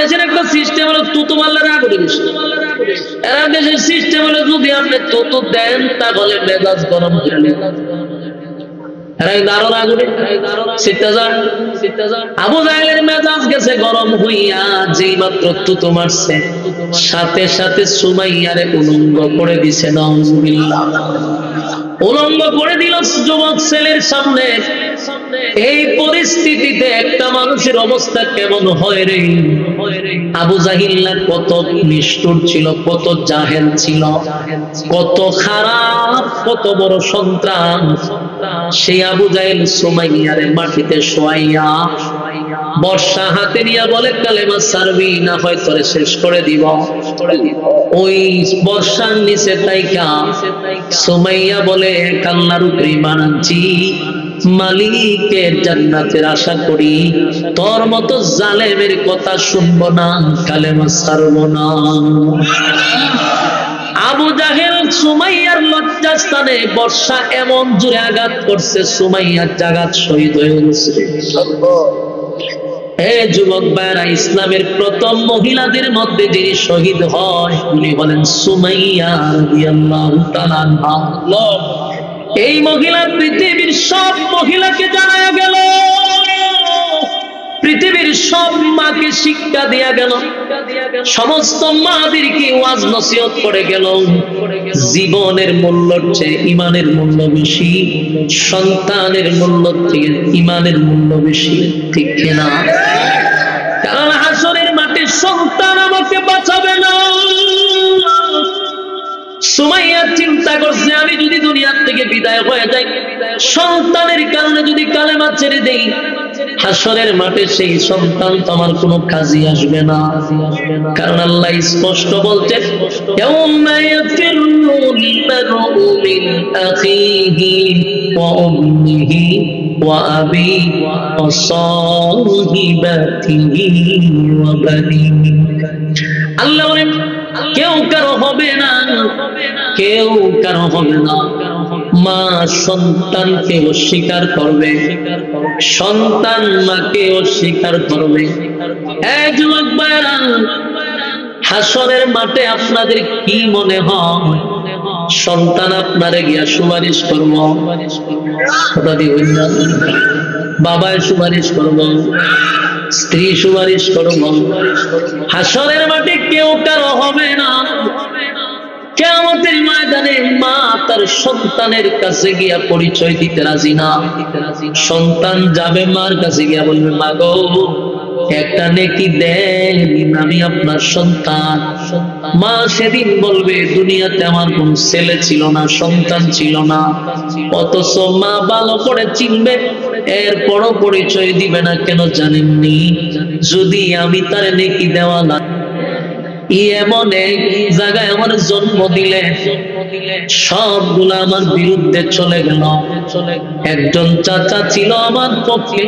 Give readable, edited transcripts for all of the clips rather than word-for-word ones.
দেশের একটা সিস্টেম হলো তুতু মারলে রাগ উঠে গেছে। এরা দেশের সিস্টেম হলো যদি আপনি তুতু দেন তাহলে মেজাজ গরম করে নেন। আবু জাহেলের মেজাজ গেছে গরম হইয়া, যেই মাত্র তুতু মারছে সাথে সাথে সুমাইয়ারে উলঙ্গ করে দিছে। নাউজুবিল্লাহ, উলঙ্গ করে দিল যুবক ছেলের সামনে। এই পরিস্থিতিতে একটা মানুষের অবস্থা কেমন হয় রে? আবু জাহিল কত নিষ্ঠুর ছিল, কত জাহেল ছিল, কত খারাপ, কত বড় সন্ত্রাস। সেই আবু জাহেল সুমাইয়ারে মাটিতে শোয়াইয়া বর্ষা হাতে নিয়ে বলে কালেমা ছাড়বি না হয় তোরে শেষ করে দিব। ওই বর্ষার নিচে তাইকা সুমাইয়া বলে কান্নার উপরে ঈমান আনছি, মালিকের জান্নাতের আশা করি, তোর মতো জালেমের কথা শুনবো না, কালেমা ছাড়বো না। আবু জাহেল সুমাইয়ার লজ্জাস্থানে বর্ষা এমন জোরে আঘাত করছে, সুমাইয়ার জাগাত শহীদ হয়ে গেছে। হে যুবক ভাইরা, ইসলামের প্রথম মহিলাদের মধ্যে যিনি শহীদ হয় উনি হলেন সুমাইয়া রাদিয়াল্লাহু তাআলা আনহা। এই মহিলা পৃথিবীর সব মহিলাকে জানায়া গেল, পৃথিবীর সব মাকে শিক্ষা দেয়া গেল, সমস্ত মাদেরকে ওয়াজ নসিহত করে গেল। জীবনের মূল্যর চেয়ে ইমানের মূল্য বেশি, সন্তানের মূল্য থেকে ইমানের মূল্য বেশি, ঠিক কিনা? কারণ হাসরের মাঠে সন্তান আমাকে বাঁচাবে না। সুমাইয়া চিন্তা করছে আমি যদি দুনিয়া থেকে বিদায় হয়ে যাই, সন্তানের কারণে যদি কালেমা ছেড়ে দেই, হাসরের মাঠে সেই সন্তান তো আমার কোনো কাজে আসবে না। কারণ আল্লাহ স্পষ্ট বলছে ইয়াউমা ইয়াফিরুল মারউ মিন আখিহি ওয়া উম্মিহি ওয়া আবিহি ওয়া সাহিবাতিহি ওয়া বানিহি। আল্লাহ বলেন কেউ কারো হবে না, কেউ কারো হবে না। মা সন্তানকে অস্বীকার করবে, সন্তান মাকে অস্বীকার করবে। এক যুবক ভাইরা, হাসরের মাঠে আপনাদের কি মনে হয় সন্তান আপনারে গিয়া সুপারিশ করব? কথা দিবেন না? বাবায় সুপারিশ করব, স্ত্রী সুপারিশ করব। হাসরের মাঠে কেউ কারো হবে না। কিয়ামতের ময়দানে মা তার সন্তানের কাছে গিয়া পরিচয় দিতে রাজি না। সন্তান যাবে মার কাছে গিয়া বলবে মা গো একটা নেকি দেন, আমি আপনার সন্তান। মা সেদিন বলবে দুনিয়াতে আমার কোন ছেলে ছিল না, সন্তান ছিল না। অথচ মা ভালো করে চিনবে, এরপরও পরিচয় দিবে না। কেন জানেননি? যদি আমি তার নেকি দেওয়া না, এমন এক জায়গায় আমার জন্ম দিলে সবগুলা আমার বিরুদ্ধে চলে গেল। একজন চাচা ছিল আমার পক্ষে,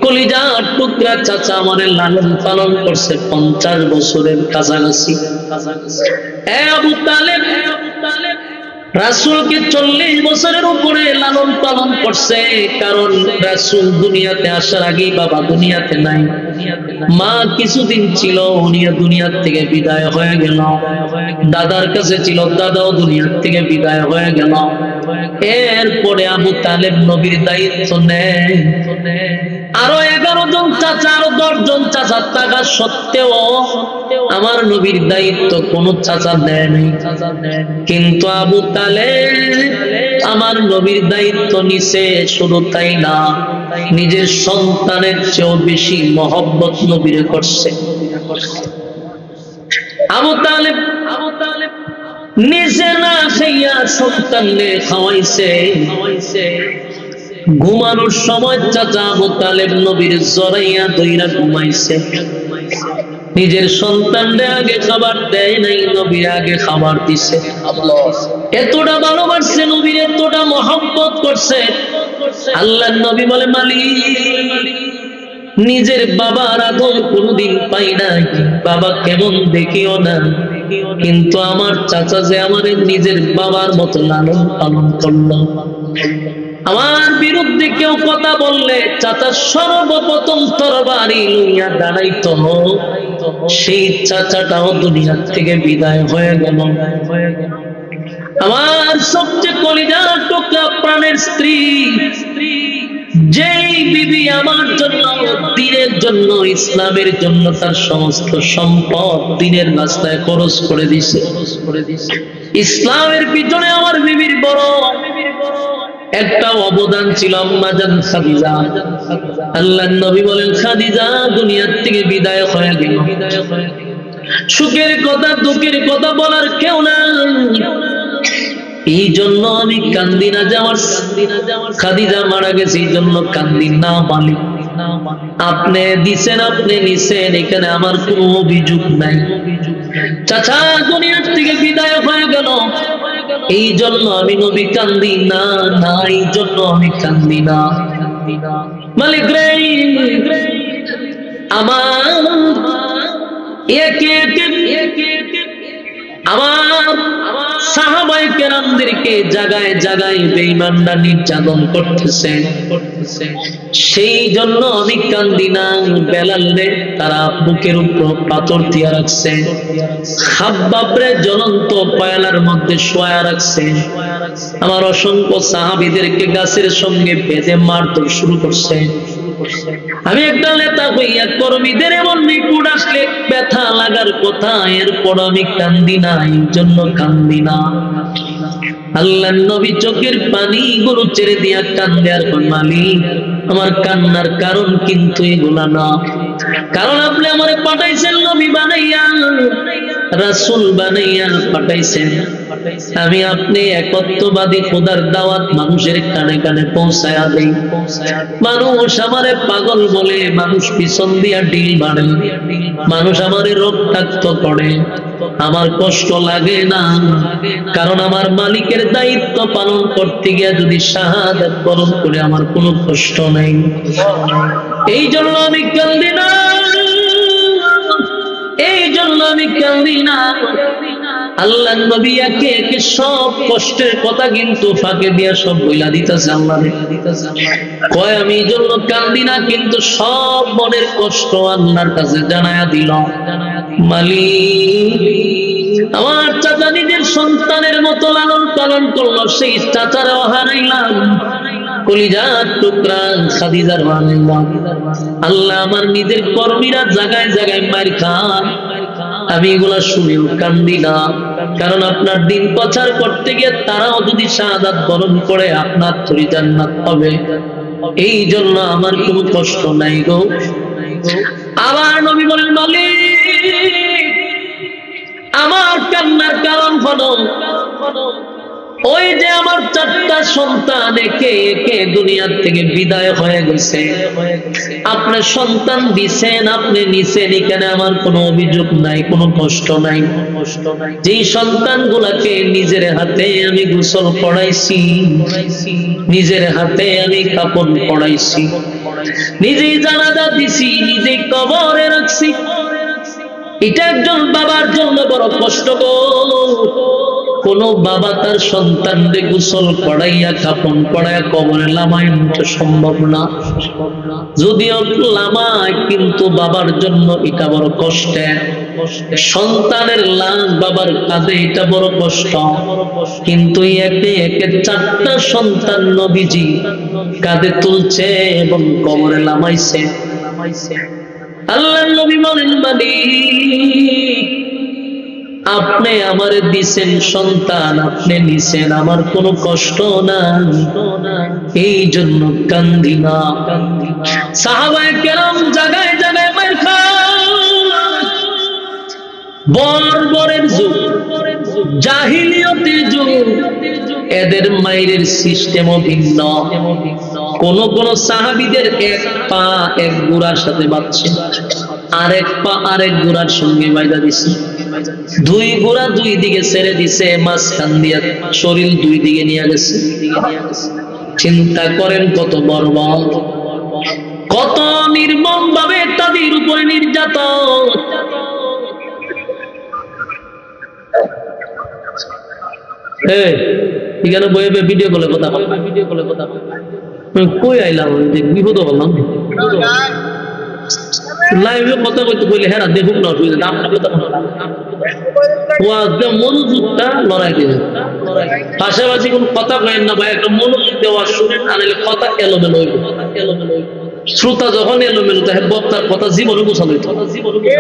কলিজার টুকরা চাচা আমার লালন পালন করছে 50 বছরের কাছাকাছি। আবু তালেব রাসূলকে 40 বছরের উপরে লালন পালন করছে। কারণ রাসূল দুনিয়াতে আসার আগেই বাবা দুনিয়াতে নাই, মা কিছুদিন ছিল, উনি দুনিয়ার থেকে বিদায় হয়ে গেল। দাদার কাছে ছিল, দাদাও দুনিয়ার থেকে বিদায় হয়ে গেল। এরপরে আবু তালেব নবীর দায়িত্ব নেয়। আরো 11 জন চাচা, আরো 10 জন চাচা থাকা সত্ত্বেও আমার নবীর দায়িত্ব কোন চাচা নেয় নাই। কিন্তু আবু তালেব আমার নবীর দায়িত্ব নিছে। শুধু তাই না, নিজের সন্তানের চেয়েও বেশি মহব্বত নবীরে করছে। আবু তালেব নিজে না খাইয়া সন্তানকে খাওয়াইছে। ঘুমানোর সময় চাচা আবু তালেব নবীর জড়াইয়া ধইরা ঘুমাইছে। নিজের সন্তানকে আগে খাবার দেয় নাই, নবী আগে খাবার দিছে। এতটা ভালোবাসছে নবীর, এতটা মহব্বত করছে। আল্লাহর নবী বলে মালিক নিজের বাবার আদর কোনদিন পাই নাই, বাবা কেমন দেখিও না, কিন্তু আমার চাচা যে আমার নিজের বাবার মতো লালন পালন করল। আমার বিরুদ্ধে কেউ কথা বললে চাচা সর্বপ্রথম তরবারি লইয়া দাঁড়াইতো, সেই চাচাটাও দুনিয়ার থেকে বিদায় হয়ে গেল। আমার সবচেয়ে কলিজার টুকরা প্রাণের স্ত্রী, যেই বিবি আমার জন্য, দ্বীনের জন্য, ইসলামের জন্য তার সমস্ত সম্পদ দ্বীনের রাস্তায় খরচ করে দিছে, ইসলামের পিছনে আমার বিবির বড় একটা অবদান ছিল। আম্মা জান খাদিজা, আল্লাহর নবী বলেন খাদিজা দুনিয়ার থেকে বিদায় হয়ে গেল। সুখের কথা দুঃখের কথা বলার কেউ নাই, এই জন্য আমি কান্দি না যে আমার খাদিজা মারা গেছে, এই জন্য কান্দি না। মালিক আপনি দিছেন, আপনি নিছেন, এখানে আমার কোনো অভিযোগ নাই। চাচা দুনিয়ার থেকে বিদায় হয়ে গেল, এই জন্য আমি নবী কান্দি না, না এই জন্য আমি কান্দি না। মালিক রে, আমার একে একে আমার সাহাবায়ে কেরামদেরকে জায়গায় জায়গায় বেঈমানরা নির্যাতন করতেছে, সেই জন্য আমি কান্দি না। বেলাল রে তারা বুকের উপর পাথর দিয়ে রাখছে, খাব্বাব রে জ্বলন্ত কয়লার মধ্যে শোয়া রাখছে, আমার অসংখ্য সাহাবীদেরকে গাছের সঙ্গে বেঁধে মারধর শুরু করছে। আমি একটা নেতা হইয়া কর্মীদের এমন নিপুণ আসলে ব্যথা লাগার কথা, এরপর আমি কান্দি না, এই জন্য কান্দি না। আল্লাহর নবী চোখের পানি গুলো ছেড়ে দিয়া কান্দে আর মালিক আমার কান্নার কারণ কিন্তু এগুলা না, কারণ আপনি আমারে পাঠাইছেন নবী বানাইয়া, রাসূল বানাইয়া পাঠাইছেন। আমি আপনি একত্ববাদী খোদার দাওয়াত মানুষের কানে কানে পৌঁছায়া দেই। মানুষ আমারে পাগল বলে, মানুষ পিছন দিয়া ঢিল মারে, মানুষ আমারে রক্তাক্ত করে, আমার কষ্ট লাগে না, কারণ আমার মালিকের দায়িত্ব পালন করতে গিয়ে যদি শাহাদাত বরণ করে আমার কোনো কষ্ট নেই। এই জন্য আমি কান্দি না, এই জন্য আমি কান্দি না। আল্লাহর নবী একে একে সব কষ্টের কথা কিন্তু ফাঁকে দিয়া সব বইলা দিতেছে। আল্লাহ কয় আমি এই জন্য কান্দি না, কিন্তু সব মনের কষ্ট আল্লাহর কাছে জানায়া দিল। মালিক আমার চাচা নিজের সন্তানের মতো লালন পালন করলো, সেই চাচারাও হারাইলাম, কলিজার টুকরা খাদিজার হারাইলাম। আল্লাহ আমার নিজের কর্মীরা জায়গায় জায়গায় মার খান, আমি এগুলা শুনেও কান্দি না, কারণ আপনার দিন প্রচার করতে গিয়ে তারাও যদি শাহাদাত বরণ করে আপনার তরি জান্নাত হবে, এই জন্য আমার কোনো কষ্ট নাই গো। আবার নবী বলেন মালিক আমার কান্নার কারণ হলো ওই যে আমার চারটা সন্তান একে একে দুনিয়ার থেকে বিদায় হয়ে গেছে, আপনার সন্তান দিছেন, আপনি নিছেন, এখানে আমার কোনো অভিযোগ নাই, কোনো কষ্ট নাই। যেই সন্তান গুলাকে নিজের হাতে আমি গোসল পড়াইছি, নিজের হাতে আমি কাপড় পড়াইছি, নিজেই জানাজা দিছি, নিজেই কবরে রাখছি, এটা একজন বাবার জন্য বড় কষ্ট গো। কোন বাবা তার সন্তানকে গোসল পড়াইয়া কাপন পড়াইয়া কবরে লামায় তো সম্ভব না, যদিও লামায়, কিন্তু বাবার জন্য এটা বড় কষ্টের। সন্তানের লাশ বাবার কাঁধে, এটা বড় কষ্ট, কিন্তু একে একে চারটা সন্তান নবীজি কাঁধে তুলছে এবং কবরে লামাইছে। আল্লাহর নবী বলেন মালিক আপনি আমারে দিছেন সন্তান, আপনি নিছেন, আমার কোনো কষ্ট নাই, এই জন্য কান্দি না। সাহাবায়ে কেরাম জায়গায় জায়গায় মার খায়, বর্বরের যুগ, জাহিলিয়তের যুগ, এদের মায়ের সিস্টেমও ভিন্ন। কোন কোন সাহাবীদের এক পা এক গুড়ার সাথে বাঁধছে, আরেক পা আরেক গুড়ার সঙ্গে বাইধা দিছে, দুই গুড়া দুই দিকে ছেড়ে দিছে, মাঝখান দিয়া শরীর দুই দিকে নিয়ে গেছে। চিন্তা করেন কত বর্বর, কত নির্মম ভাবে তাদের উপরে নির্যাতন। এখানে বইয়ে ভিডিও কলে কথা বল, ভিডিও কলে কথা বল, কই আইলাম বিপদ বললাম। লাইভে কথা কইতে কইলে হ্যাঁ দেখুক না অসুবিধা আপনার কথা মনোযোগটা লড়াই দিয়ে পাশাপাশি কোন কথা কয়েন না ভাই, একটা মনোযোগ দেওয়া শুনেন, আর কথা এলোমেলো হইব। শ্রোতা যখন এলোমেলো থাকে বক্তার কথা জীবনে গোছালো হইতো।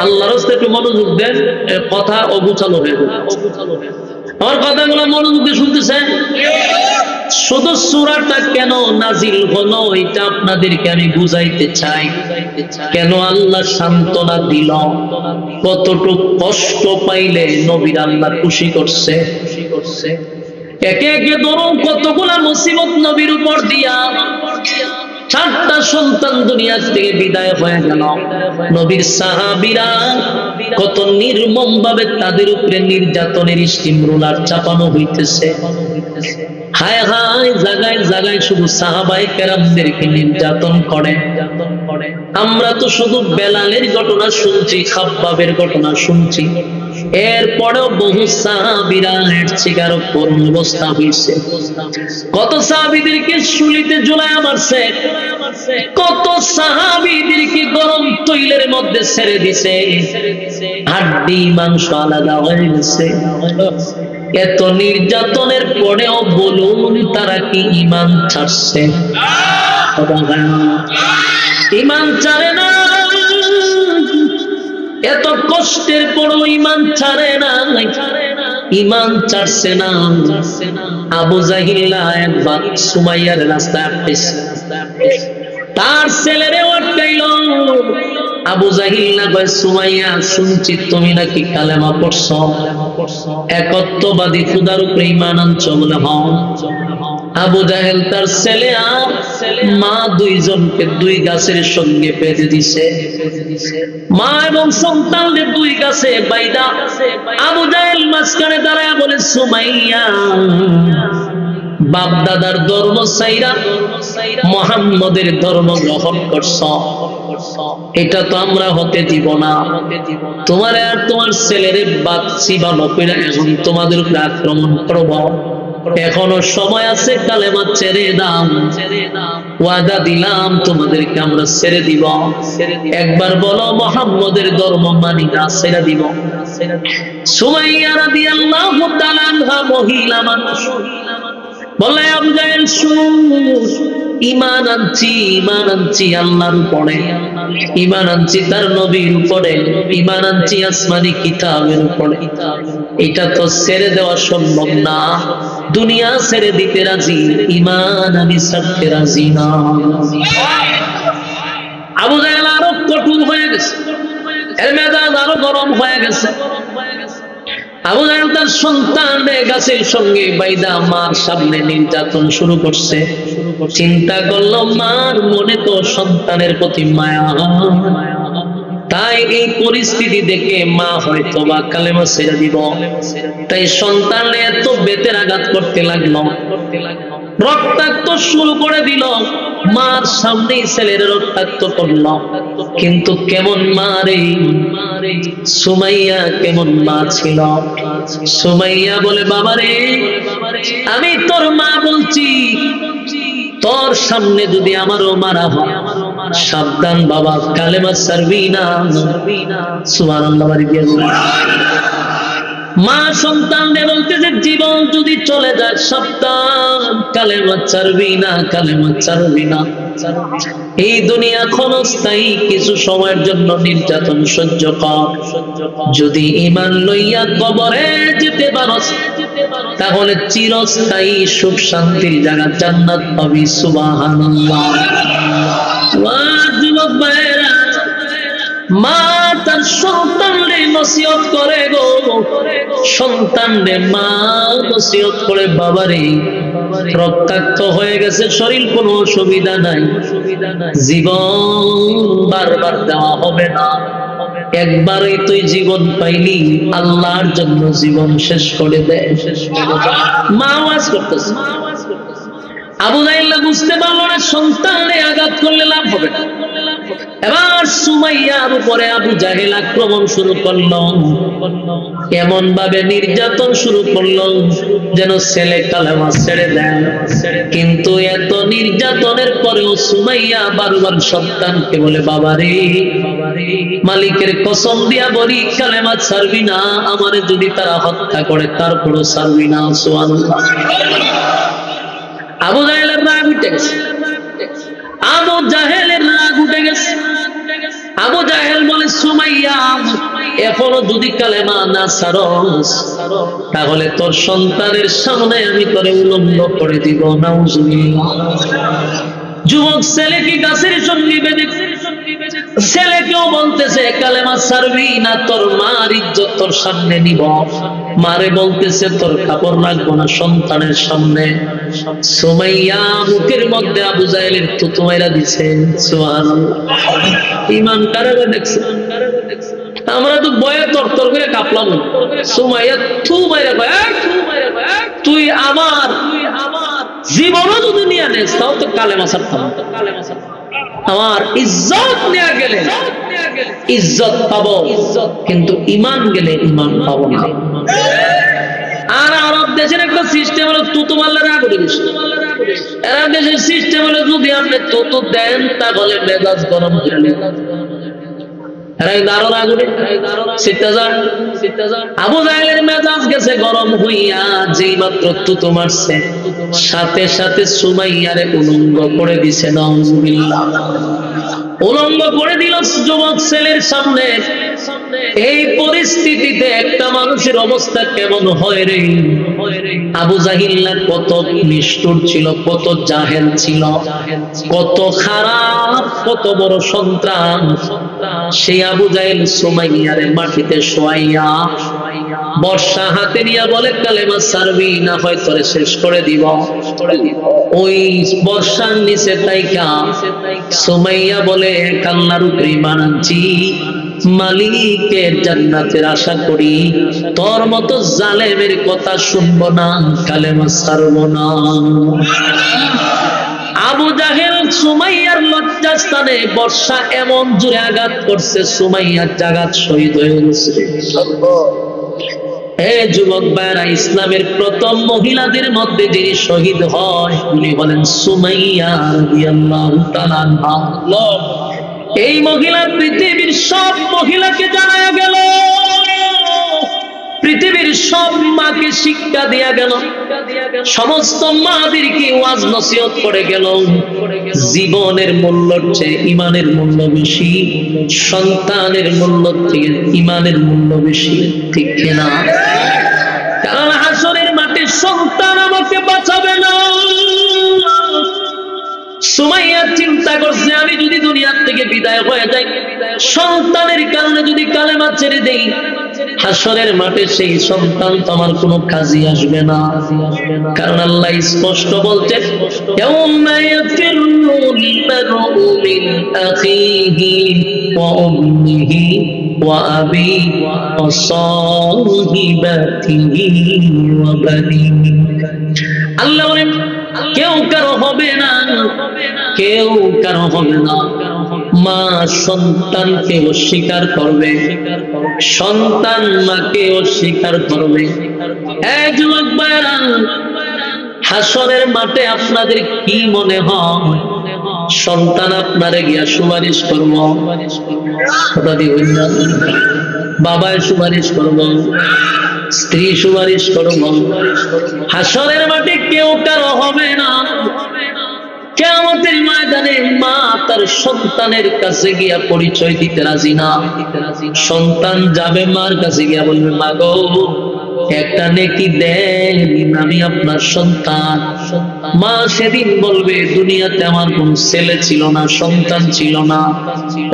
আল্লাহর রাস্তায় একটু মনোযোগ দেন, কথা অগোছালো হয়ে যাবে। আমার কথাগুলো মনোযোগ দিয়ে শুনতেছেন? শুধু সূরাটা কেন নাজিল হলো এটা আপনাদেরকে আমি বুঝাইতে চাই। কেন আল্লাহ সান্ত্বনা দিল, কতটুকু কষ্ট পাইলে নবীর আল্লাহ খুশি করছে। একে একে ধরুন কতগুলা মুসিবত নবীর উপর দিয়া। 4টা সন্তান দুনিয়া থেকে বিদায় হয়ে গেল। নবীর সাহাবীরা কত নির্মম ভাবে তাদের উপরে নির্যাতনের স্টিমরোলার চাপানো হইতেছে। হায় হায়, জায়গায় জায়গায় শুধু সাহাবায়ে কেরামদেরকে নির্যাতন করে। আমরা তো শুধু বেলালের ঘটনা শুনছি, খাব্বাবের ঘটনা শুনছি, এরপরেও বহু সাহাবীরা এর শিকার করুণ অবস্থা হয়েছে। কত সাহাবীদেরকে শুলিতে ঝুলায়া মারছে, কত সাহাবীদেরকে গরম তৈলের মধ্যে ছেড়ে দিছে, হাড্ডি মাংস আলাদা হয়ে গেছে। এত নির্যাতনের পরেও বলুন তারা কি ঈমান ছাড়ছে? ঈমান ছাড়ে না। এত কষ্টের পরও ঈমান ছাড়ে না, ঈমান ছাড়ছে না। আবু জাহিল একবার সুমাইয়ার রাস্তায় আসতেছে, তার ছেলেরে আটকাইল। আবু জাহিল না কয়, সুমাইয়া শুনছি তুমি নাকি কালেমা পড়ছো, একত্ববাদী খুদার উপরে ঈমান আনছো বলে। হ্যাঁ। আবু জাহেল তার ছেলে আর মা দুইজনকে 2 গাছের সঙ্গে বেঁধে দিছে। মা এবং সন্তানদের 2 গাছে বাইদা আবু জাহেল মাঝখানে দাঁড়ায় বলে, সুমাইয়া বাপ দাদার ধর্ম ছাইরা মুহাম্মদের ধর্ম গ্রহণ করছ, এটা তো আমরা হতে দিব না। তোমার আর তোমার ছেলেরে বাচ্চি বা নকইরা এখন তোমাদের উপরে আক্রমণ করব। এখনো সময় আছে, কালেমা ছেড়ে দাও, ওয়াদা দিলাম তোমাদেরকে আমরা ছেড়ে দিব। একবার বলো মুহাম্মদের ধর্ম মানি না, ছেড়ে দিব। সুমাইয়া রাদিয়াল্লাহু তাআলা আনহা মহিলা মানুষ বলে, আবু জাহেল শুন, ঈমান আনছি আল্লাহর উপরে, ঈমান আনছি তার নবীর উপরে, ঈমান আনছি আসমানি কিতাবের উপরে। এটা তো ছেড়ে দেওয়া সম্ভব না। দুনিয়া ছেড়ে দিতে রাজি, ঈমান আমি ছাড়তে রাজি না। আবু জাহেল আরো কঠোর হয়ে গেছে, এর মেজাজ আরো গরম হয়ে গেছে। আবু জাহেল তার সন্তানের গাছের সঙ্গে বাইদা মার সামনে নির্যাতন শুরু করছে। চিন্তা করলো মার মনে তো সন্তানের প্রতি মায়া, তাই এই পরিস্থিতি দেখে মা হয়তো বা কালেমা ছেড়ে দিব। তাই সন্তান এত বেতের আঘাত করতে লাগলো, রক্তাক্ত শুরু করে দিল। মার সামনেই ছেলের রক্তাক্ত করলো। কিন্তু কেমন মা রে, সুমাইয়া কেমন মা ছিল। সুমাইয়া বলে, বাবা রে, আমি তোর মা বলছি, তোর সামনে যদি আমারও মারা হয় সাবধান বাবা, কালেমা ছাড়বি না। সুবহানাল্লাহ। মা সন্তানদের বলতে যে জীবন যদি চলে যায় সাবধান, কালেমা ছাড়বি না, কালেমা ছাড়বি না। এই দুনিয়া ক্ষণস্থায়ী, কিছু সময়ের জন্য নির্যাতন সহ্য কর। যদি ঈমান লইয়া কবরে যেতে পারস তাহলে চিরস্থায়ী সুখ শান্তির জায়গা জান্নাত পাবি। সুবহানাল্লাহ। যুবক ভাইরা, মা তার সন্তানরে নসিহত করে গো, সন্তানরে মা নসিহত করে, বাবারে রক্তাক্ত হয়ে গেছে শরীর, কোনো অসুবিধা নাই, জীবন বারবার দেওয়া হবে না, একবারই তুই জীবন পাইলি, আল্লাহর জন্য জীবন শেষ করে দে। মা ওয়াজ করতেছে, আবু জাহেল বুঝতে পারলো না সন্তানে আঘাত করলে লাভ হবে না। এবার সুমাইয়ার উপরে আবু জাহেল আক্রমণ শুরু করলো, এমন ভাবে নির্যাতন শুরু করলো যেন ছেলে কালেমা ছেড়ে দেয়। কিন্তু এত নির্যাতনের পরেও সুমাইয়া বারবার সন্তানকে বলে, বাবারে মালিকের কসম দিয়া বলি কালেমা ছাড়বি না, আমারে যদি তারা হত্যা করে তারপরও ছাড়বি না। সুবহানাল্লাহ। আবু জাহেলের রাগ উঠে গেছে, আবু জাহেলের রাগ উঠে গেছে। আবু জাহেল বলে, সুমাইয়া এখনো যদি কালেমা না ছাড়স তাহলে তোর সন্তানের সামনে আমি তোরে উলঙ্গ করে দিব। নাউজুবিল্লাহ। যুবক ছেলে কি গাছের সঙ্গী বেঁধে, ছেলেকেও বলতেছে কালেমা ছাড়বি না, তোর মার ইজ্জত তোর সামনে নিব। মারে বলতেছে তোর কাপড় রাখবো না সন্তানের সামনে। সুমাইয়া মুখের মধ্যে আবু জাহেলের থুতু মাইরা দিছে। সুবহানাল্লাহ। ঈমান কারারে দেখছে। আমরা তো ভয়ে তরতর করে কাঁপলাম। সুমাইয়া থু মাইরা কয়, তুই আমার জীবনও যদি নিয়ে নেস তাও তো কালেমা ছাড়তাম। আমার ইজ্জত নিয়ে গেলে ইজ্জত পাবো, কিন্তু ঈমান গেলে ঈমান পাবো না। আর আরব দেশের একটা সিস্টেম হলো তুতু মারলে রাগ উঠে গেছে। আরব দেশের সিস্টেম হলো যদি আপনি তুতু দেন তাহলে মেজাজ গরম করে নেন। আবু জাহেলের মেজাজ গেছে গরম হইয়া, যেই মাত্র তুতু মারছে সাথে সাথে সুমাইয়ারে উলঙ্গ করে দিছে। নাউজুবিল্লাহ। উলঙ্গ করে দিল যুবক ছেলের সামনে। এই পরিস্থিতিতে একটা মানুষের অবস্থা কেমন হয় রে? আবু জাহেল কত নিষ্ঠুর ছিল, কত জাহেল ছিল, কত খারাপ, কত বড় সন্ত্রাস। সেই আবু জাহেল সুমাইয়ারে মাটিতে শোয়াইয়া বর্ষা হাতে নিয়ে বলে, কালেমা ছাড়বি না হয় তোরে শেষ করে দিব। ওই বর্ষার নিচে তাইকা সুমাইয়া বলে, কান্নার উপরে ঈমান আনছি, মালিকের জান্নাতের আশা করি, তোর মতো জালেমের কথা শুনবো না, কালেমা ছাড়বো না। আবু জাহেল সুমাইয়ার লজ্জাস্থানে বর্ষা এমন জোরে আঘাত করছে, সুমাইয়ার জাগাত শহীদ হয়ে গেছে। যুবক ভাইরা, ইসলামের প্রথম মহিলাদের মধ্যে যিনি শহীদ হয় উনি হলেন সুমাইয়া রাদিয়াল্লাহু তাআলা আনহা। এই মহিলা পৃথিবীর সব মহিলাকে জানায়া গেল, পৃথিবীর সব মাকে শিক্ষা দিয়া গেল, সমস্ত মাদেরকে ওয়াজ নসিহত করে গেল। জীবনের মূল্যর চেয়ে ঈমানের মূল্য বেশি, সন্তানের মূল্য থেকে ঈমানের মূল্য বেশি, ঠিক কিনা? কারণ হাসরের মাঠে সন্তান আমাকে বাঁচাবে না। সুমাইয়া চিন্তা করছে, আমি যদি দুনিয়ার থেকে বিদায় হয়ে যাই, সন্তানের কারণে যদি কালেমা ছেড়ে দেই, হাসরের মাঠে সেই সন্তান তো আমার কোনো কাজে আসবে না। কারণ আল্লাহ স্পষ্ট বলছেন, ইয়াউমা ইয়াফিরুল মারউ মিন আখিহি ওয়া উম্মিহি ওয়া আবিহি ওয়া সাহিবাতিহি ওয়া বানিহি। আল্লাহ বলেন, কেউ কারো হবে না, কেউ কারো হবে না। মা সন্তানকে অস্বীকার করবে, সন্তান মাকে অস্বীকার করবে। যুবক ভাইরা, হাসরের মাঠে আপনাদের কি মনে হয় সন্তান আপনারে গিয়া সুপারিশ করব? কথা দিয়ে বাবায় সুপারিশ করব, স্ত্রী সুপারিশ করব। হাসরের মাঠে কেউ কারো হবে না। কিয়ামতের ময়দানে মা তার সন্তানের কাছে গিয়া পরিচয় দিতে রাজি না। সন্তান যাবে মার কাছে গিয়া বলবে, মা গো একটা নেকি দেন, আমি আপনার সন্তান। মা সেদিন বলবে, দুনিয়াতে আমার কোন ছেলে ছিল না, সন্তান ছিল না।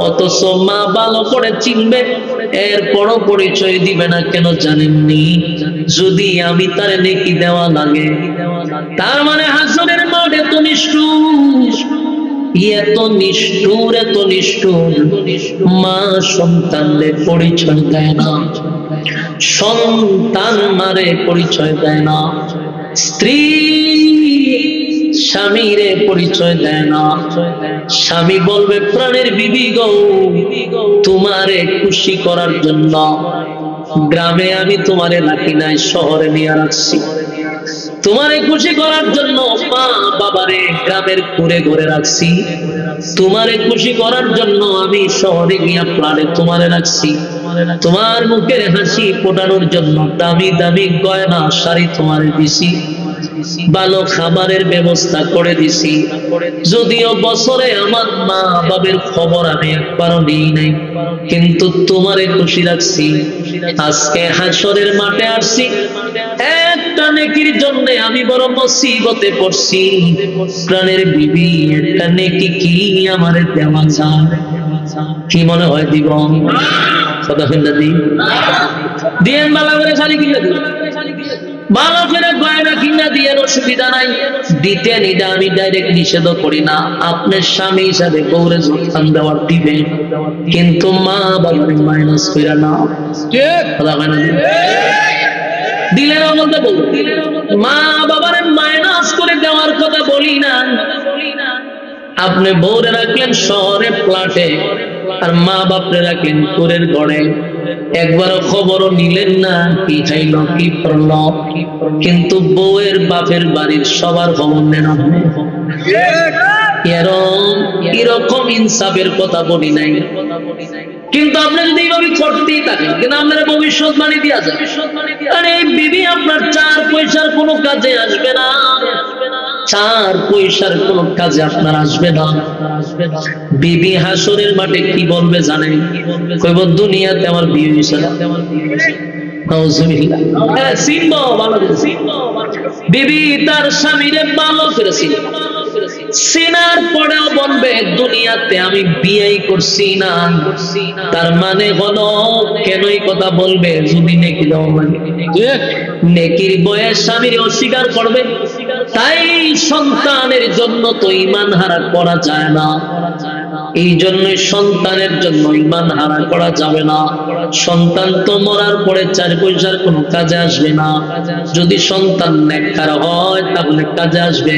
অথচ মা ভালো করে চিনবে, এরপরও পরিচয় দিবে না। কেন জানেননি? যদি আমি তার নেকি দেওয়া লাগে। তার মানে হাসরের মাঠে এত নিষ্ঠুর, এত নিষ্ঠুর, এত নিষ্ঠুর। মা সন্তানদের পরিচয় দেয় না, সন্তান মারে পরিচয় দেয় না। স্ত্রী স্বামীরে পরিচয় দেয় না। স্বামী বলবে প্রাণের বিবি গো, তোমারে খুশি করার জন্য গ্রামে আমি তোমারে রাখি নাই, শহরে নিয়ে রাখছি। তোমারে খুশি করার জন্য মা বাবারে গ্রামের কুড়ে ঘরে রাখছি। তোমারে খুশি করার জন্য আমি শহরে গিয়া প্রাণে তোমারে রাখছি। তোমার মুখের হাসি ফোটানোর জন্য দামি দামি গয়না শাড়ি তোমারে দিছি, ভালো খাবারের ব্যবস্থা করে দিছি। যদিও বছরে আমার মা বাবার খবর আমি একবারও নিই নাই, কিন্তু তোমারে খুশি রাখছি। আজকে হাসরের মাঠে আসছি একটা নেকির জন্য, আমি বড় মুসিবতে পড়ছি। প্রাণের বিবি একটা নেকি কি আমারে দেওয়া যায়? কি মনে হয় দিব? কথা ফেলতে দিয়েন, বালা করে শাড়ি কিনে দিন, ভালো করে গয়না কিনা দিয়ে অসুবিধা নাই, দিতে নিতে আমি ডাইরেক্ট নিষেধ করি না। আপনার স্বামী হিসাবে বউরে যত্ন দেওয়ার দিবেন, কিন্তু মা বাবার মাইনাস করে না। দিলেন বলতে বল, মা বাবার মাইনাস করে দেওয়ার কথা বলি না। আপনি বউরে রাখলেন শহরে ফ্ল্যাটে, আর মা বাপরে রাখলেন কুড়ের ঘরে, একবারও খবরও নিলেন না কি খাইল কি করল। কিন্তু বউয়ের বাপের বাড়ির সবার খবর নেন আপনি। এরকম ইনসাফের কথা বলি নাই, কিন্তু আপনি যদি এইভাবে করতেই থাকেন, কিন্তু আপনার ভবিষ্যৎবাণী দিয়া যায়, কারণ এই বিবি আপনার 4 পয়সার কোনো কাজে আসবে না। 4 পয়সার কোন কাজে আপনার আসবে না। বিবি হাসরের মাঠে কি বলবে জানেন? কইব দুনিয়াতে আমার বিয়ে হইছে না। বিবি তার স্বামীরে ভালো করেছিল, সিনার পরেও বলবে দুনিয়াতে আমি বিয়েই করছি না। তার মানে হলো কেনই কথা বলবে? যদি নেকি দাও মানে নেকির বয়ে স্বামীর অস্বীকার করবে। তাই সন্তানের জন্য তো ঈমান হারা করা যায় না। এই জন্যই সন্তানের জন্য ঈমান হারা করা যাবে না। সন্তান তো মরার পরে 4 পয়সার কোনো কাজে আসবে না। যদি সন্তান নেককার হয় তাহলে কাজে আসবে।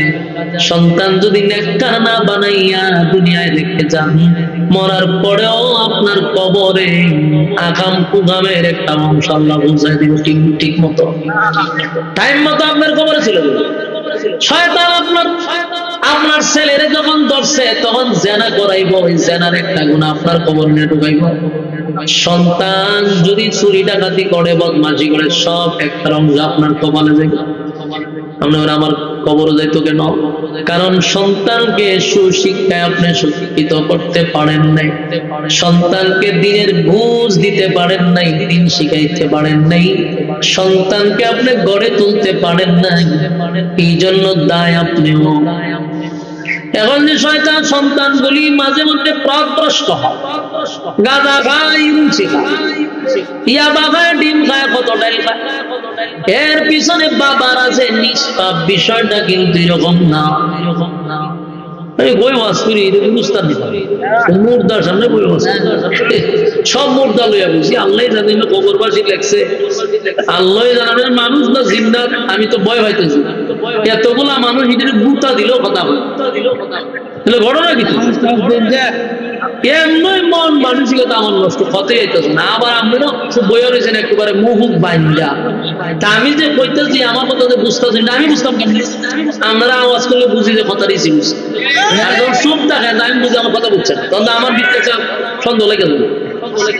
সন্তান যদি নেককার না বানাইয়া দুনিয়ায় রেখে যান, মরার পরেও আপনার কবরে আগাম কুগামের একটা অংশ আল্লাহ বুঝাই দিব ঠিক মতো, টাইম মতো আপনার কবরে ছিল। শয়তান আপনার ছেলের যখন ধরছে তখন জেনা করাইব, ওই জেনার একটা গুনাহ আপনার কবর নিয়ে ঢুকাইব। সন্তান যদি চুরি ডাকাতি করে বদমাশি করে সব একটা অংশ আপনার কপালে যাইবে। আমার কবর যাইতো কেন? কারণ সন্তানকে সুশিক্ষায় আপনি শিক্ষিত করতে পারেন নাই, সন্তানকে দিনের বুঝ দিতে পারেন নাই, দিন শিখাইতে পারেন নাই, সন্তানকে আপনি গড়ে তুলতে পারেন নাই। এই জন্য দায় আপনিও। এখন যে শয়তান সন্তানগুলি মাঝে মধ্যে পথভ্রষ্ট হয়, গাঁজা খায়, ইউনসি খায়, ইয়াবা খায়, ডিম খায়, কত ডাল খায়, এর পিছনে বাবার আছে নিষ্পাপ। বিষয়টা কিন্তু এরকম না। মুর্দার সামনে সব মুর্দা লইয়া বুঝি, আল্লাহ জানেন কবরবাসী লেখছে, আল্লাহ জানেন মানুষ না জিন্দা। আমি তো ভয় পাইতেছি, এতগুলা মানুষ এদের গুতা দিল কথা হয়, ঘটনা কিছু এমনই মন মানসিকতা আমার নষ্ট হতে যাইতেছে না। আবার আপনি না খুব বইয়া রয়েছেন একেবারে মুখ বাইন্দা। তা আমি যে কইতেছি আমার কথা যে বুঝতেছি না, আমি বুঝতাম কেমনি? আমরা আওয়াজ করলে বুঝি যে কথা দিয়েছি, বুঝি চুপ দেখেন, আমি বুঝি আমার কথা বুঝছেন, তখন আমার ভিতরে সন্দেহ লেগে যাবে।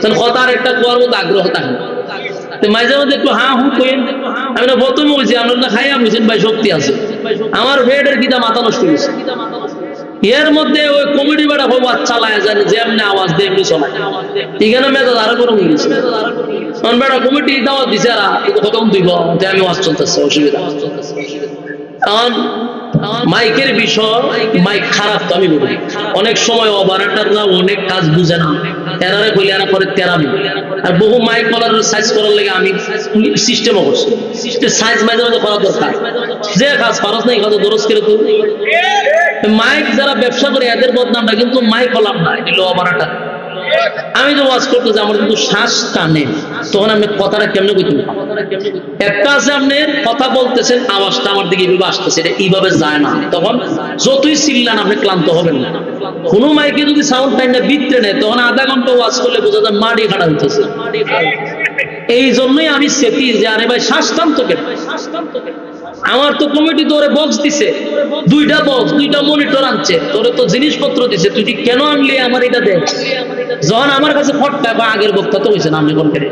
তখন কথার একটা কোয়ার মতো আগ্রহ থাকে। মাঝে মাঝে একটু হা হু কইন। আমি না প্রথমে বলছি আপনার না খাইয়া বুঝছেন ভাই শক্তি আছে। আমার বেডের কিতা মাথা নষ্ট হয়েছে। এর মধ্যে ওই কমিটি বেড়া খুব আচ্ছা লাগে, জানে যে এমনি আওয়াজ দিয়ে এমনি চলায়। এখানে মেজাজ আরো গরম হয়ে গেছে। বেড়া কমিটি দাওয়াত দিছে, কখন দিব যে আমি ওয়াজ চলতেছে, অসুবিধা। মাইকের বিষয়, মাইক খারাপ তো আমি বলি। অনেক সময় অপারেটররা অনেক কাজ বুঝে না, এরারে কইলে এরা করে তেরামি। আর বহু মাইক কলার সাইজ করার লাগে আমি সিস্টেমও করছি। সাইজ মাঝে মাঝে করা দরকার, যে কাজ খরচ নেই কত দরজ করে তো। মাইক যারা ব্যবসা করে এদের বদনামটা কিন্তু মাইক হলাম না, এগুলো অপারেটর। আমি তো ওয়াজ করতে যে আমার কিন্তু শ্বাস টানে, তখন আমি কথাটা কেমনে কইতে? একটা আছে আপনি কথা বলতেছেন, আওয়াজটা আমার দিকে এইভাবে আসতেছে, এটা এইভাবে যায় না, তখন যতই চিল্লান আপনি ক্লান্ত হবেন না। কোন মাইকে যদি সাউন্ড টাইমটা বিতরে নেয়, তখন আধা ঘন্টা ওয়াজ করলে বোঝা যায় মাটি খাটা হইতেছে। এই জন্যই আমি সেটি যে আরে ভাই শ্বাস টানতো কেন? আমার তো কমিটি তোরে বক্স দিছে, দুইটা বক্স, দুইটা মনিটর আনছে, তোরে তো জিনিসপত্র দিছে, তুই কেন আনলি আমার এটা দেখ। যখন আমার কাছে ফটকা বা আগের বক্তা তো হয়েছে না, আপনি কোন করে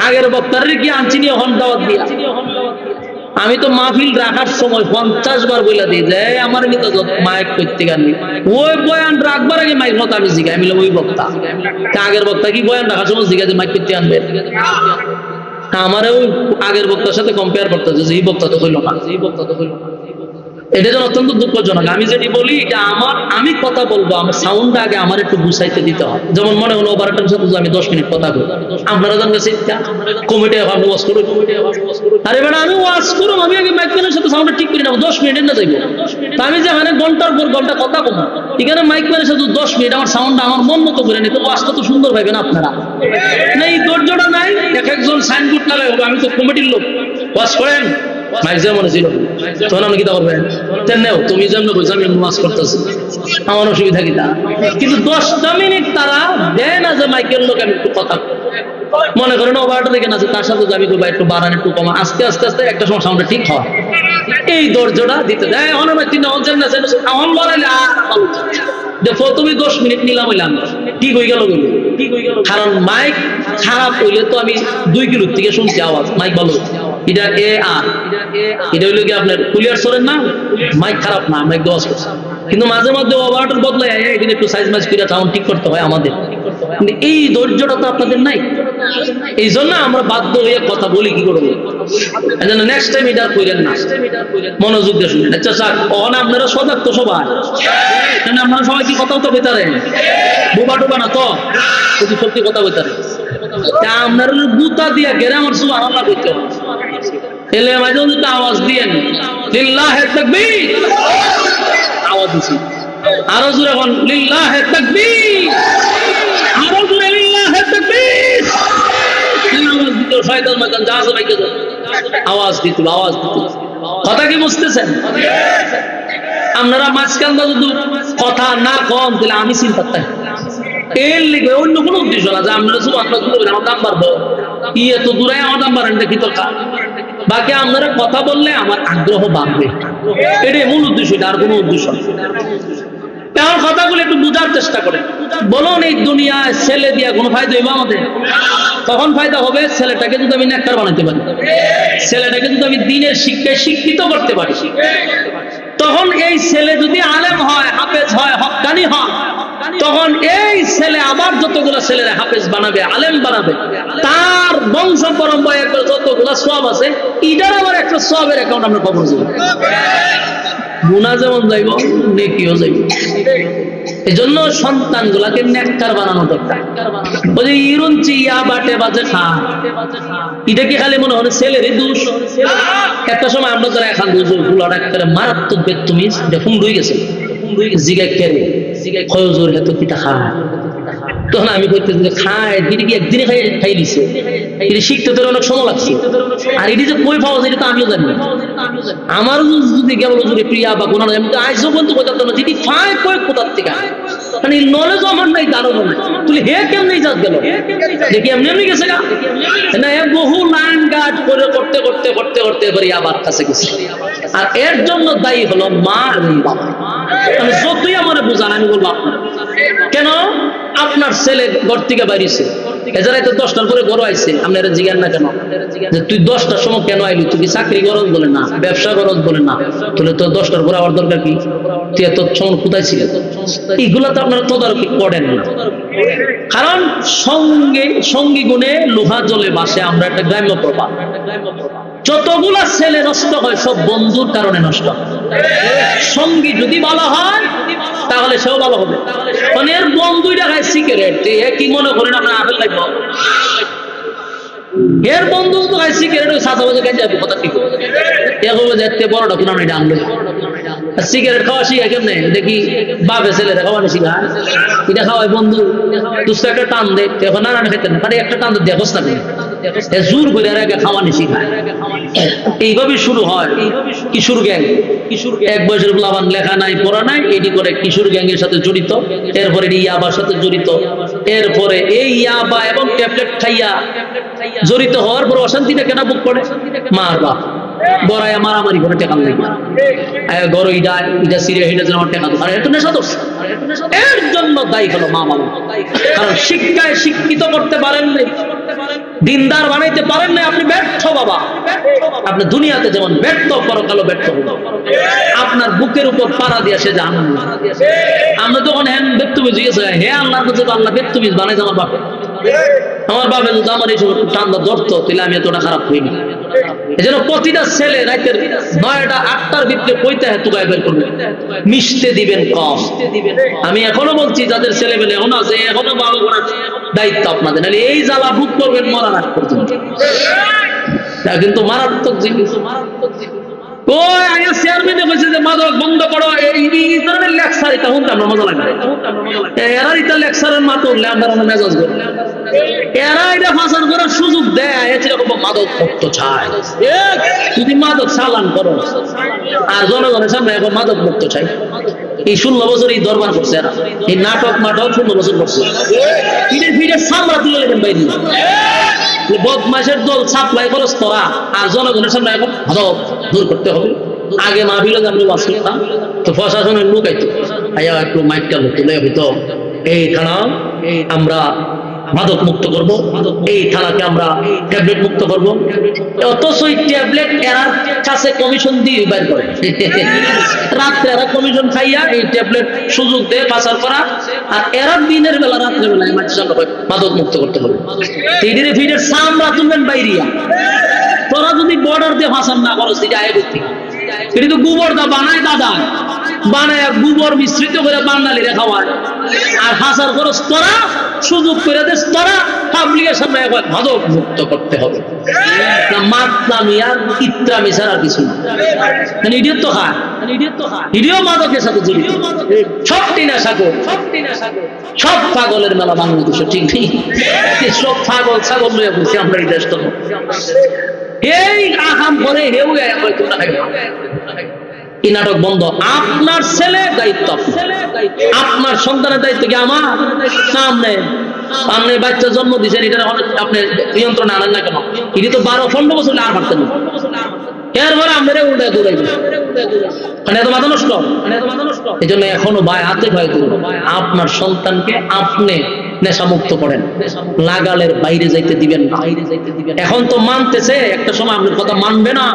আগের বক্তারে কি আনছি নিয়ে হন দাওয়াত দিয়া। আমি তো মাহফিল রাখার সময় 50 বার বইলা দিই যে আমার কিন্তু মাইক করতে গানি, ওই বয়ান রাখবার আগে মাইক মতো আমি জিগাই, আমি ওই বক্তা আগের বক্তা কি বয়ান রাখার সময় জিগা যে মাইক করতে আনবে। আমার ওই আগের বক্তার সাথে কম্পেয়ার করতেছে যে এই বক্তা তো হইল না, এই বক্তা তো হইল না। এটা যেন অত্যন্ত দুঃখজনক। আমি যেটি বলি এটা আমার, আমি কথা বলবো, আমার সাউন্ডটা আগে আমার একটু বুঝাইতে দিতে হয়। যেমন মনে হলো ওভারটার সাথে আমি 10 মিনিট কথা বলি, আপনারা জান গেছে কমিটি এখন ওয়াজ করুন, আরে বেটা আমি ওয়াজ করুন, আমি আগে মাইকম্যানের সাথে সাউন্ডটা ঠিক করে নেবো, 10 মিনিট না যাইবো। তা আমি যেখানে ঘন্টার পর ঘন্টা কথা বলবো, এখানে মাইকম্যানের সাথে 10 মিনিট আমার সাউন্ডটা আমার মন মতো করে নিতে, ওয়াজটা তো সুন্দর পাইবেন আপনারা। না এই ধৈর্যটা নাই, এক একজন সাইনবোর্ড লাগাই হবে, আমি তো কমিটির লোক, ওয়াজ করেন মাইক যেমন ছিল তখন আমি কিতা করবেন তেমনিও তুমি যেমন বলছো আমি ওয়াজ করতেছি, আমার অসুবিধা কিতা। কিন্তু 10টা মিনিট তারা দেয় না যে মাইকের লোক আমি একটু কথা মনে করেন ওভারটা দেখেন আছে, তার সাথে যাবি করবা একটু বাড়ান একটু কমা, আস্তে আস্তে আস্তে একটা সময় সাউন্ডটা ঠিক হয়। এই ধৈর্যটা দিতে দেয় অনেক ব্যক্তি তুমি 10 মিনিট নিলাম হইলাম ঠিক হয়ে গেল, কারণ মাইক খারাপ হইলে তো আমি 2 কিলো থেকে শুনছি আওয়াজ, মাইক ভালো এটা এ আর এটা হইলো কি আপনার ক্লিয়ার সরেন না, মাইক খারাপ না, মাইক দোয়াজ করছে। কিন্তু মাঝে মধ্যে ওভারটার বদলে এখানে একটু সাইজ মাইজ করে সাউন্ড ঠিক করতে হয় আমাদের, কিন্তু এই ধৈর্যটা তো আপনাদের নাই। এই জন্য আমরা বাধ্য হয়ে কথা বলি কি করবো, নেক্সট টাইম এটা কইলেন না, মনোযোগ দিয়ে শুনেন। আচ্ছা স্যার ওখানে আপনারা সজাগ তো সবাই, আপনারা সবাই কি কথা বলতে পারেন? বোবা টোবা না তো, যদি সত্যি কথা বলতে পারেন আপনার গুতা দিয়া গেলে আমার সুবহানাল্লাহ কইতে এলে মাঝে মধ্যে আওয়াজ দিয়েন লিল্লাহে তাকবীর, আওয়াজ দিছি আরো জোরে এখন লিল্লাহে তাকবীর, আরো জোরে লিল্লাহে তাকবীর, আওয়াজ দিতে শয়তান ময়দান যা আছে বাইকে আওয়াজ দিত, আওয়াজ দিত। কথা কি বুঝতেছেন? আপনারা মাঝখান যদি কথা না কম তাহলে আমি চিন্তা থাকি, এর লিখে অন্য কোনো উদ্দেশ্য না যে আপনারা শুধু আপনার আমার দাম বাড়বো, ইয়ে তো দূরে আমার দাম বাড়েন দেখি তো, বাকি আপনারা কথা বললে আমার আগ্রহ বাড়বে, এটাই মূল উদ্দেশ্য, আর কোনো উদ্দেশ্য না। এখন কথাগুলো একটু বোঝার চেষ্টা করে বলুন, এই দুনিয়ায় ছেলে দিয়া কোনো ফায়দা হইব আমাদের? তখন ফায়দা হবে ছেলেটাকে যদি আমি নেককার বানাতে পারি, ছেলেটাকে যদি আমি দিনের শিক্ষায় শিক্ষিত করতে পারি, তখন এই ছেলে যদি আলেম হয়, হাফেজ হয়, হক্কানি হয়, তখন এই ছেলে আবার যতগুলো ছেলেরা হাফেজ বানাবে, আলেম বানাবে, তার বংশ পরম্পরায় যতগুলো সওয়াব আছে, এটার আবার একটা সওয়াবের অ্যাকাউন্ট আমরা খবর দেব, গুনাহ যেমন যাইব নেকিও যাইব। এই জন্য সন্তান গুলাকে নেককার বানানো দরকার। বলে ইরুনচি ইয়া বাটে বাজে খা, এটা কি খালি মনে হয় ছেলেরই দোষ? একটা সময় আমরা যারা এখন গুলাটা করে মারাত্মক বেদতুমি দেখুন রয়ে গেছে, জিগাই কেড়ে জিগাই খয়জোর হেতু পিঠা খায়, তখন আমি কইতেছি যে খায় দিদি কি একদিনে খাই দিছে, এটা শিখতে তোর অনেক সময় লাগছে, আর এটি যে কই পাওয়া যায় এটা তো আমিও জানি না। আমারও যদি কেবল যদি প্রিয়া বা কোনো আমি তো আইসো বলতে কোথাও না, যদি ফায় কই কোথার থেকে মানে নলেজ আমার নাই, দাঁড়ানো নাই, তুই হে কেমনি যাস গেল দেখি এমনি এমনি গেছে গা না, বহু লাইন গার্ড করে করতে করতে করতে করতে এবার আবার কাছে গেছে। আর এর জন্য দায়ী হলো মা এবং বাবা। মানে যতই আমার বুঝান আমি বলবো কেন আপনার ছেলে ঘর থেকে বাইরেছে, এছাড়াই তো 10টার পরে ঘর আইছে, আপনারা জিজ্ঞান না কেন যে তুই 10টার সময় কেন আইলি, তুই কি চাকরি খরচ বলে না, ব্যবসা খরচ বলে না, তাহলে তো 10টার পরে আবার দরকার কি, তুই এত সময় কোথায় ছিল? এইগুলা তো আপনারা তদারকি করেন না, কারণ সঙ্গী গুণে লোহা জলে বাসে, আমরা একটা গ্রাম্য প্রবাদ, যতগুলা ছেলে নষ্ট হয় সব বন্ধুর কারণে নষ্ট হয়। সঙ্গী যদি ভালো হয় তাহলে সেও ভালো হবে। মানে এর বন্ধুটা খায় সিগারেট, কি মনে করেন আপনার আপেল লাগবে, এর বন্ধু তো খায় সিগারেট, ওই 7 বছর কাছে যাবে কথা ঠিক, এ করবো যেতে বড়টা কোনো আমি ডানলো সিগারেট খাওয়া শিখা কেমনে দেখি বাপে ছেলেরা খাওয়ানো শিখা এটা খাওয়াই বন্ধু দুষ্ট একটা টান দে এখন না খেতে না তাহলে একটা টান দিয়ে বস না জোর করে আর আগে খাওয়ানি শিখায় এইভাবে শুরু হয় কিশোর গ্যাং এক বয়সের লাভান লেখা নাই পড়া নাই এটি করে কিশোর গ্যাংয়ের সাথে জড়িত এরপরে ইয়াবার সাথে জড়িত এরপরে এই ইয়াবা এবং ট্যাবলেট খাইয়া জড়িত হওয়ার পর অশান্তিটা কেন বুক করে মার বাপ বড়ায় মারামারি করে টেকা লাগে গরু ইটা সিরিয়া হিটা যেন আমার টেকা আর এত নেশা দোষ এর জন্য দায়ী হলো মা বাবা কারণ শিক্ষায় শিক্ষিত করতে পারেন নাই দিনদার বানাইতে পারেন না আপনি ব্যর্থ বাবা আপনি দুনিয়াতে যেমন ব্যর্থ পরকালও ব্যর্থ হবো আপনার বুকের উপর পাড়া দিয়ে সে জাহান আমরা তখন হ্যাঁ ব্যক্তবিজ গেছে হে আল্লাহর কাছে তো আল্লাহ ব্যক্তবিজ বানাইছে আমার বাপে যদি আমার এই সময় ঠান্ডা ধরতো তাহলে আমি এতটা খারাপ হইনি এই জন্য প্রতিটা ছেলে রাতের 9টা 8টার ভিতরে কইতে তুগায় বের করবে মিশতে দিবেন কম আমি এখনো বলছি যাদের ছেলে মেয়ে এখনো আছে এখনো ভালো করার দায়িত্ব আপনাদের নাহলে এই জ্বালা ভোগ করবেন মরার আগ পর্যন্ত কিন্তু মারাত্মক জিনিস ওই আগে চেয়ারম্যানে কইছে যে মাদক বন্ধ করো এই ধরনের লেকচার এটা শুনতে আমরা মজা লাগে এরা এটা লেকচারের মাতো উঠলে আমরা মেজাজ করি এরা এটা ফাঁসান করার সুযোগ দেয় এরকম মাদক মুক্ত চায় যদি মাদক চালান করো আর জনগণের সামনে এখন মাদক মুক্ত চাই এই 16 বছর এই দরবার করছে এরা এই নাটক 16 বছর করছে ফিরে ফিরে সামরা তুলে নেবেন বাইরে বদমাইশের দল সাপ্লাই খরচ করা আর জনগণের সামনে এখন মাদক দূর করতে হবে আগে মাহফিলে আমরা ওয়াজ করতাম তো প্রশাসনের লোক আইতো আয়া একটু মাইকটা তুলে হইতো এই থানা আমরা মাদক মুক্ত করব এই থানাকে আমরা ট্যাবলেট মুক্ত করব অথচ এই ট্যাবলেট এরা কাছে কমিশন দিয়ে বের করে রাত্রে এরা কমিশন খাইয়া এই ট্যাবলেট সুযোগ দেয় পাচার করা আর এরা দিনের বেলা রাত্রে বেলায় মাদক মুক্ত করতে হবে ধীরে ধীরে সামরা তুলবেন বাইরিয়া তোরা যদি বর্ডার দিয়ে ভাষণ না করো সেটা আয় করতে এটা তো গোবরটা বানায় দাদা বানায় গোবর মিশ্রিত করে বাঙালিরা খাওয়ায় আর হাসার খরচ তোরা সুযোগ করে দেশ তোরা পাবলিকের সামনে একবার মাদক মুক্ত করতে হবে না মাতলামি আর ইত্রামি ছাড়া কিছু না ইডিয়ত তো খায় ইডিও মাদকের সাথে জড়িত সব নেশা সব পাগলের মেলা বাংলাদেশে ঠিক নেই সব পাগল ছাগল লইয়া বলছি আমরা এই দেশটা এই আহাম করে হেউ এই নাটক বন্ধ আপনার ছেলে দায়িত্ব আপনার সন্তানের দায়িত্ব কি আমার সামনে আপনি বাচ্চা জন্ম দিচ্ছেন এটা আপনি নিয়ন্ত্রণে আনেন না কেন এটি তো 12-15 বছর আর পারতেন এরপরে আমরা উল্টায় দৌড়াইব এত মাথা নষ্ট এই জন্য এখনো ভাই হাতে ভাই আপনার সন্তানকে আপনি নেশামুক্ত করেন লাগালের বাইরে যাইতে দিবেন না এখন তো মানতেছে একটা সময় আপনার কথা মানবে না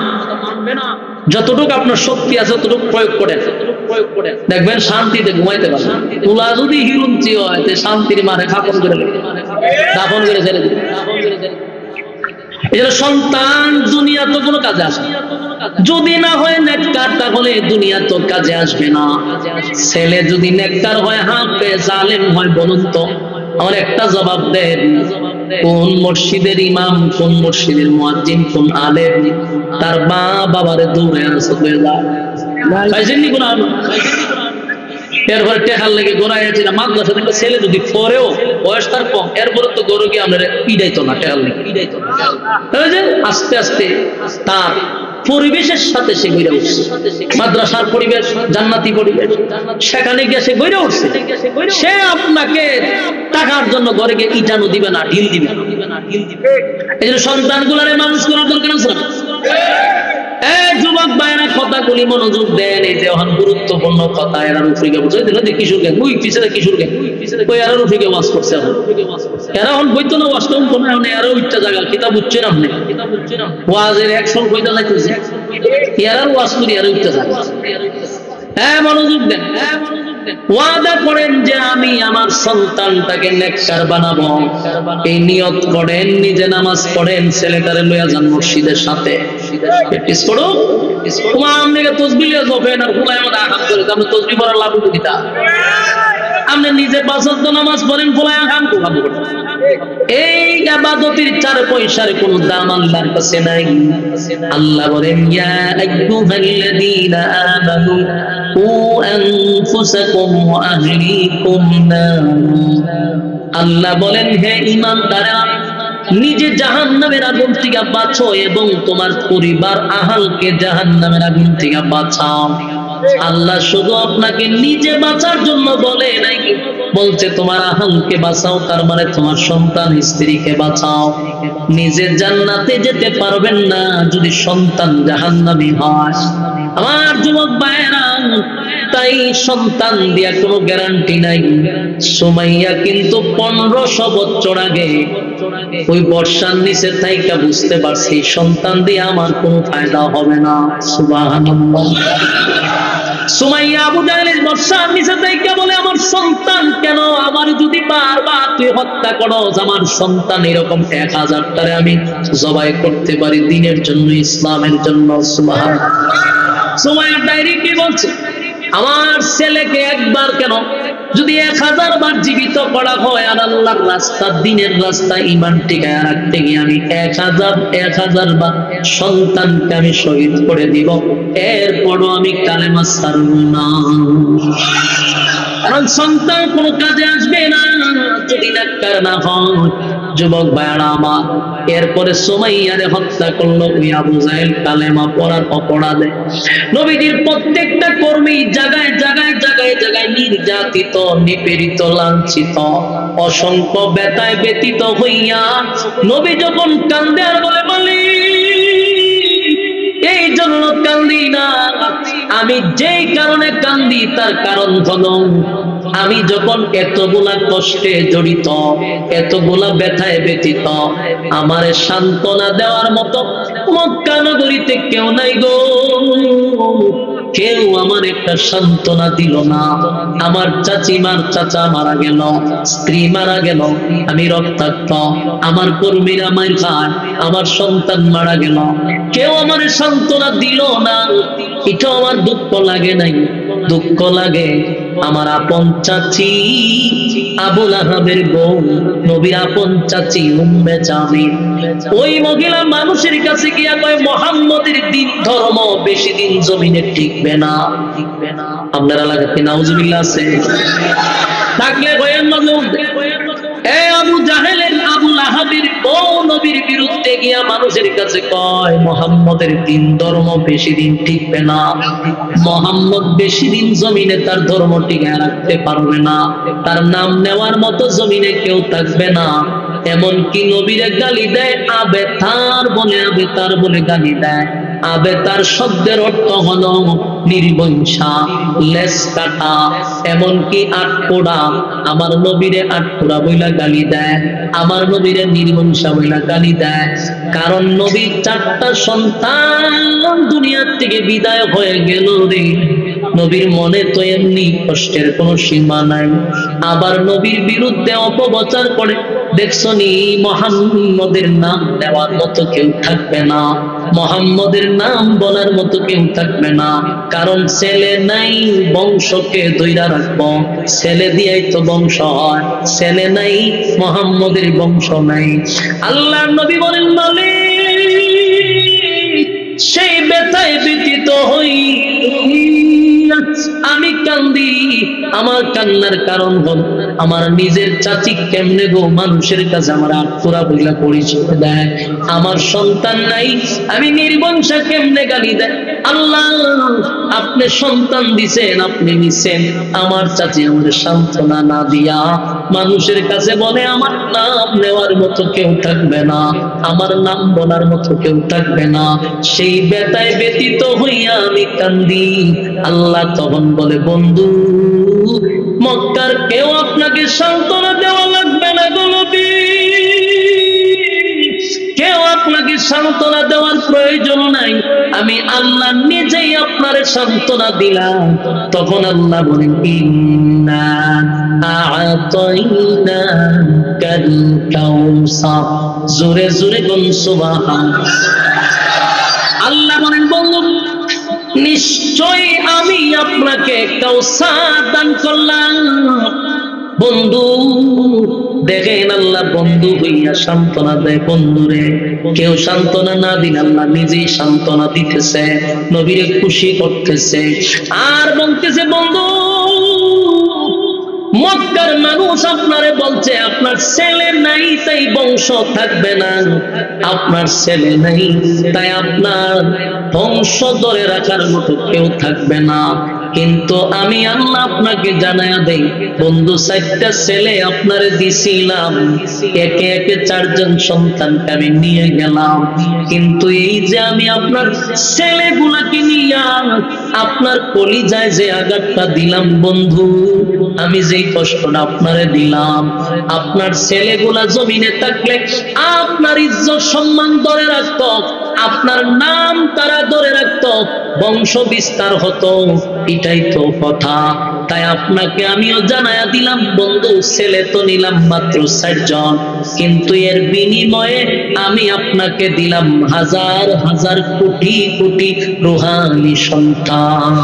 যতটুকু আপনার শক্তি আছে ততটুকু প্রয়োগ করেন দেখবেন শান্তিতে ঘুমাইতে পারবেন তুলা যদি হিরুঞ্চি হয় শান্তির মারে খাপন করে দাফন করে ছেড়ে দিবে এজন্য সন্তান দুনিয়া তো কোনো কাজে আসে যদি না হয় নেককার তাহলে দুনিয়া তো কাজে আসবে না ছেলে যদি নেককার হয় হাফে জালেম হয় বলুন তো আমার একটা জবাব দেন কোন মসজিদের ইমাম কোন মসজিদের মুয়াজ্জিন কোন আলেম তার মা বাবারে দূরে আসবে না খাইছেননি কোন এরপরে টেকার লেগে গোড়াইয়াছি না মাদ্রাসা থেকে ছেলে যদি পরেও বয়স তার কম এরপরে তো গরু গিয়ে আমরা পিডাইতো না টেকার লেগে আস্তে আস্তে তার পরিবেশের সাথে সে গড়ে উঠছে মাদ্রাসার পরিবেশ জান্নাতি পরিবেশ সেখানে গিয়ে সে গড়ে উঠছে সে আপনাকে টাকার জন্য ঘরে গিয়ে ইটানো দিবে না ঢিল দিবে এই জন্য সন্তানগুলারে মানুষ করার দরকার আছে না যুবক ভাইয়েরা কথাগুলি মনোযোগ দেন এই যে গুরুত্বপূর্ণ কথা এরা রুফিকে বুঝাই দিল যে কিশোর গ্যাং ওই পিছনে কিশোর গ্যাং ওই এরা রুফিকে ওয়াজ করছে এরা এখন বইতো না ওয়াজ করুন না এখন এরা উচ্চা জায়গা কিতাব বুঝছেন আপনি ওয়াজের একশন কইতা যাইতেছে এরা ওয়াজ করি এরা উচ্চা জায়গা হ্যাঁ মনোযোগ দেন ওয়াদা করেন যে আমি আমার সন্তানটাকে নেককার বানাবো এই নিয়ত করেন নিজে নামাজ পড়েন ছেলেটারে লইয়া যান মসজিদের সাথে প্র্যাকটিস করো তোমার আমনে তসবিহ লিয়া যাবেন আর ফুলাই আমাদের আঘাত করে আপনি তসবিহ পড়ার লাভ দিতা আপনি নিজে 5 ওয়াক্ত নামাজ পড়েন, পোলায়া খান, এই ইবাদতের 4 পয়সার কোনো দাম আল্লাহর কাছে নাই। আল্লাহ বলেন ইয়া আইয়ুহাল্লাযীনা আমানু কু আনফুসাকুম ওয়া আহলিকুম নার। আল্লাহ বলেন হে ঈমানদাররা, নিজে জাহান্নামের আগুন থেকে বাঁচো এবং তোমার পরিবার আহালকে জাহান্নামের আগুন থেকে বাঁচাও। আল্লাহ শুধু আপনাকে নিজে বাঁচার জন্য বলে নাই, বলছে তোমার আহালকে বাঁচাও, তার মানে তোমার সন্তান স্ত্রীকে বাঁচাও। নিজে জান্নাতে যেতে পারবেন না যদি সন্তান জাহান্নামী হয়। আমার যুবক ভাইয়েরা, তাই সন্তান দিয়া কোনো গ্যারান্টি নাই। সুমাইয়া কিন্তু 1500 বছর আগে ওই বর্ষার নিচে থাইকা বুঝতে পারছি সন্তান দিয়ে আমার কোনো ফায়দা হবে না। সুবহানাল্লাহ। সুমাইয়া আবু জাহেলের বর্ষার নিচে থাইকা বলে আমার সন্তান কেন, আমার যদি বারবার তুই হত্যা করস, আমার সন্তান এরকম 1000টারে আমি জবাই করতে পারি দিনের জন্য, ইসলামের জন্য। সুবহানাল্লাহ। সুমাইয়া ডায়েরি কি বলছে, আমার ছেলেকে একবার কেন, যদি 1000 বার জীবিত করা হয় আর আল্লাহর রাস্তা, দিনের রাস্তা ঈমান টিকায় রাখতে গিয়ে আমি 1000 বার সন্তানকে আমি শহীদ করে দিব, এরপরও আমি কালেমা ছাড়ব না। কারণ সন্তান কোনো কাজে আসবে না যদি নেককার না হয়। যুবক ভাইরা আমার, এরপরে সুমাইয়ারে হত্যা করলো ওই আবু জাহেল কালেমা পড়ার অপরাধে। নবীজির প্রত্যেকটা কর্মী জায়গায় জায়গায় জায়গায় জায়গায় নির্যাতিত, নিপীড়িত, লাঞ্ছিত, অসংখ্য ব্যথায় ব্যতীত হইয়া নবী যখন কান্দে আর বলে বলি এই জন্য কান্দি না, আমি যেই কারণে কান্দি তার কারণ হলো আমি যখন এতগুলা কষ্টে জড়িত, এতগুলা ব্যথায় ব্যতীত, আমারে সান্ত্বনা দেওয়ার মতো মক্কা নগরীতে কেউ নাই গো। কেউ আমার একটা সান্ত্বনা দিল না। আমার চাচিমার চাচা মারা গেল, স্ত্রী মারা গেল, আমি রক্তাক্ত, আমার কর্মীরা মার খায়, আমার সন্তান মারা গেল, কেউ আমার সান্ত্বনা দিল না। এটা আমার দুঃখ লাগে নাই, দুঃখ লাগে আমার আপন চাচি আবু লাহাবের বউ, নবীর আপন চাচি উম্মে জামিল। ওই মহিলা মানুষের কাছে গিয়া কয় মুহাম্মদের দিন ধর্ম বেশি দিন জমিনে টিকবে না। আপনারা লাগাতে নাউজুবিল্লাহ আছে থাকলে বয়ান নজর। এই আবু জাহেলের, আবু লাহাবের বউ নবীর বিরুদ্ধে গিয়া মানুষের কাছে কয় মুহাম্মদের দিন ধর্ম বেশি দিন টিকবে না, মুহাম্মদ বেশি দিন জমিনে তার ধর্ম টিকায় রাখতে পারবে না, তার নাম নেওয়ার মতো জমিনে কেউ থাকবে না। এমনকি নবীরে গালি দেয়, আবে তার বলে গালি দেয়। আবে তার শব্দের অর্থ হলো নির্বংশা, লেজ কাটা, এমনকি আটপোড়া। আমার নবীরে আটপোড়া বইলা গালি দেয়, আমার নবীরে নির্বংশা বইলা গালি দেয়। কারণ নবীর 4টা সন্তান দুনিয়ার থেকে বিদায় হয়ে গেল রে। নবীর মনে তো এমনি কষ্টের কোনো সীমা নাই। আবার নবীর বিরুদ্ধে অপপ্রচার করে, দেখছো নি মুহাম্মদের নাম নেওয়ার মতো কেউ থাকবে না, মুহাম্মদের নাম বলার মতো কেউ থাকবে না। কারণ ছেলে নাই, বংশকে ধইরা রাখবো, ছেলে দিয়েই তো বংশ হয়, ছেলে নাই, মুহাম্মদের বংশ নাই। আল্লাহর নবী বলেন মালিক সেই ব্যথায় ব্যতীত হই আমি কান্দি। আমার কান্নার কারণ হল আমার নিজের চাচি কেমনে গো মানুষের কাছে আমার আটপুরা বইলা পরিচয় দেয়, আমার সন্তান নাই, আমি নির্বংশা কেমনে গালি দেয়। আল্লাহ আপনি সন্তান দিছেন, আপনি নিছেন, আমার চাচি আমাদের সান্ত্বনা না দিয়া মানুষের কাছে বলে আমার নাম নেওয়ার মতো কেউ থাকবে না, আমার নাম বলার মতো কেউ থাকবে না। সেই ব্যথায় ব্যতীত হইয়া আমি কান্দি। আল্লাহ তখন বলে বন্ধু, মক্কার কেউ আপনাকে সান্ত্বনা দেওয়া লাগবে না গো নবী, কেউ আপনাকে সান্ত্বনা দেওয়ার প্রয়োজন নাই, আমি আল্লাহ নিজেই আপনার সান্ত্বনা দিলাম। তখন আল্লাহ বলেন ইন্না আ'তাইনাকাল কাউসার, জোরে জোরে বলুন সুবহানাল্লাহ। আল্লাহ বলেন বন্ধু নিশ্চয় আমি আপনাকে কাউসার দান করলাম। বন্ধু দেখেন, আল্লাহ বন্ধু হইয়া সান্ত্বনা দেয় বন্ধুরে। কেউ সান্ত্বনা না দিন আল্লাহ নিজেই সান্ত্বনা দিতেছে, নবীরে খুশি করতেছে আর বলতেছে, বন্ধু মক্কার মানুষ আপনারে বলছে আপনার ছেলে নাই তাই বংশ থাকবে না, আপনার ছেলে নাই তাই আপনার বংশ ধরে রাখার মতো কেউ থাকবে না। কিন্তু আমি আল্লাহ আপনাকে জানায়া দেই, বন্ধু 4টা ছেলে আপনারে দিছিলাম, একে একে 4 জন সন্তানকে আমি নিয়ে গেলাম। কিন্তু এই যে আমি আপনার ছেলেগুলাকে নিয়া আপনার কলিজায় যে আঘাতটা দিলাম বন্ধু, আমি যে কষ্টটা আপনারে দিলাম, আপনার ছেলেগুলা জমিনে থাকলে আপনার ইজ্জত সম্মান ধরে রাখতো, আপনার নাম তারা ধরে রাখতো, বংশ বিস্তার হতো, এটাই তো কথা। তাই আপনাকে আমিও জানায়া দিলাম বন্ধু, ছেলে তো নিলাম মাত্র 4 জন, কিন্তু এর বিনিময়ে আমি আপনাকে দিলাম হাজার হাজার কোটি কোটি রূহানি সন্তান।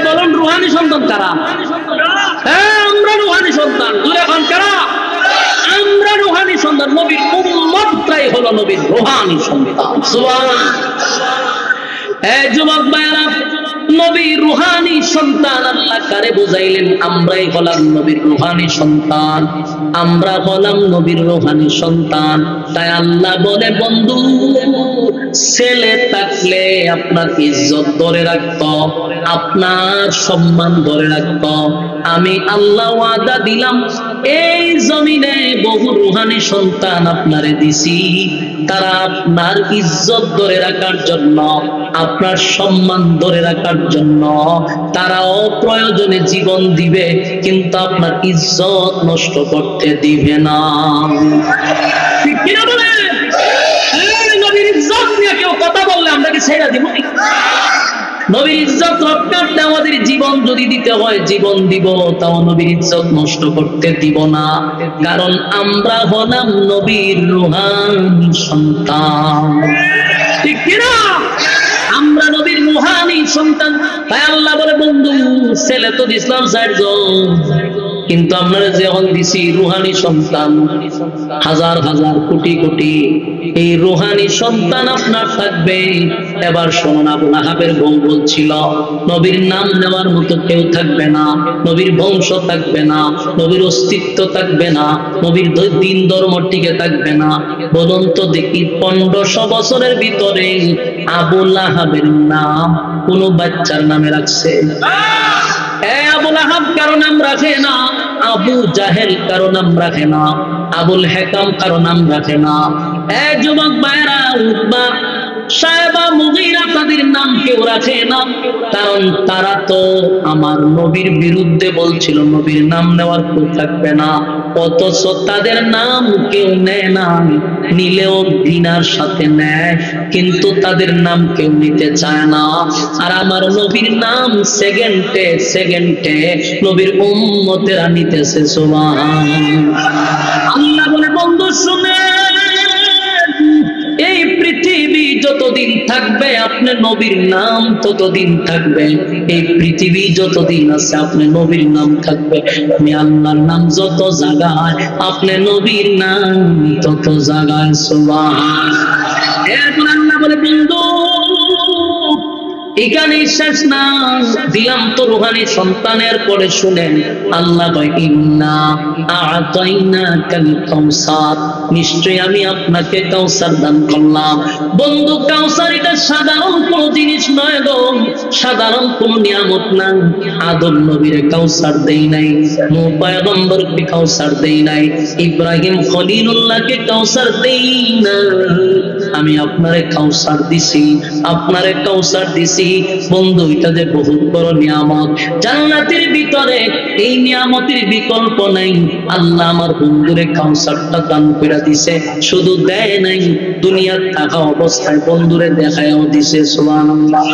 বলুন রুহানি সন্তান কারা? আমরা রুহানি সন্তান। কারা? আমরা রুহানি সন্তান। নবীর উম্মতটাই হলো নবীর রুহানি সন্তান। সুবহানাল্লাহ। যুবক ভাইরা, নবীর রুহানি সন্তান আল্লাহ কারে বুঝাইলেন? আমরাই হলাম নবীর রুহানি সন্তান, আমরা হলাম নবীর রুহানি সন্তান। তাই আল্লাহ বলে, বন্ধু ছেলে থাকলে আপনার ইজ্জত ধরে রাখতো, আপনার সম্মান ধরে রাখতো। আমি আল্লাহ ওয়াদা দিলাম, এই জমিনে বহু রুহানি সন্তান আপনারে দিছি, তারা আপনার ইজ্জত ধরে রাখার জন্য, আপনার সম্মান ধরে রাখার জন্য তারা অপ্রয়োজনে জীবন দিবে, কিন্তু আপনার ইজ্জত নষ্ট করতে দিবে না। ঠিক কিনা বলেন? নবীর ইজ্জত নিয়ে কেউ কথা বললে আমরা কি ছেড়ে দিব? নবীর ইজ্জত রক্ষা করতে আমাদের জীবন যদি দিতে হয় জীবন দিব, তাও নবীর ইজ্জত নষ্ট করতে দিব না, কারণ আমরা হলাম নবীর রূহানি সন্তান। ঠিক কিনা? আমরা নবীর রূহানি সন্তান। তাই আল্লাহ বলে, বন্ধু ছেলে তো দিছিলাম 4 জন, কিন্তু আপনারা যখন দিছি রূহানি সন্তান হাজার হাজার কোটি কোটি, এই রূহানি সন্তান আপনার থাকবে। এবার শুনুন, আবু লাহাবের বউ বলছিল নবীর নাম নেওয়ার মতো কেউ থাকবে না, নবীর বংশ থাকবে না, নবীর অস্তিত্ব থাকবে না, নবীর দিন ধর্ম টিকে থাকবে না। বলুন তো দেখি, 1500 বছরের ভিতরে আবু লাহাবের নাম কোন বাচ্চার নামে রাখছে? আবু লাহাব কারো নাম রাখে না, আবু জাহেল কারো নাম রাখে না, আবুল হেকাম কারো নাম রাখে না। যুবক ভাইরা, উতবা, সায়বা, মুগীরা তাদের নাম কেউ রাখে না, কারণ তারা তো আমার নবীর বিরুদ্ধে বলছিল নবীর নাম নেওয়ার কেউ থাকবে না, অথচ তাদের নাম কেউ নেয় না, নিলেও ঘৃণার সাথে নেয়, কিন্তু তাদের নাম কেউ নিতে চায় না। আর আমার নবীর নাম সেকেন্ডে সেকেন্ডে নবীর উম্মতেরা নিতেছে। সুবহানাল্লাহ। আল্লাহ বলে, বন্ধু শুনে, এই পৃথিবী যতদিন থাকবে আপনি নবীর নাম ততদিন থাকবে, এই পৃথিবী যতদিন আছে আপনি নবীর নাম থাকবে। আমি আল্লাহর নাম যত জায়গায়, আপনি নবীর নাম তত জায়গায়। সুবহানাল্লাহ। এরপর আল্লাহ বলে, বন্ধু এখানেই শেষ না, দিলাম তো রূহানি সন্তানের পরে শুনেন, আল্লাহ কয়, ইন্না আ'তাইনাকাল কাউসার, নিশ্চয়ই আমি আপনাকে কাউসার দান করলাম। বন্ধু কাউসার এটা সাধারণ কোন জিনিস নয় গো, সাধারণ কোন নিয়ামত না। আদম নবীরে কাউসার দেই নাই, নূহ পয়গম্বরকে কাউসার দেই নাই, ইব্রাহিম খলিলুল্লাহকে কাউসার দেই নাই, আমি আপনারে কাউসার দিছি, আপনারে কাউসার দিছি। বন্ধু এটা যে বহুত বড় নিয়ামত জান্নাতের ভিতরে, এই নিয়ামতের বিকল্প নাই। আল্লাহ আমার বন্ধুরে কাউসারটা দান করে দিছে, শুধু দেয় নাই, দুনিয়ার থাকা অবস্থায় বন্ধুরে দেখায়ও দিছে। সুবহানাল্লাহ।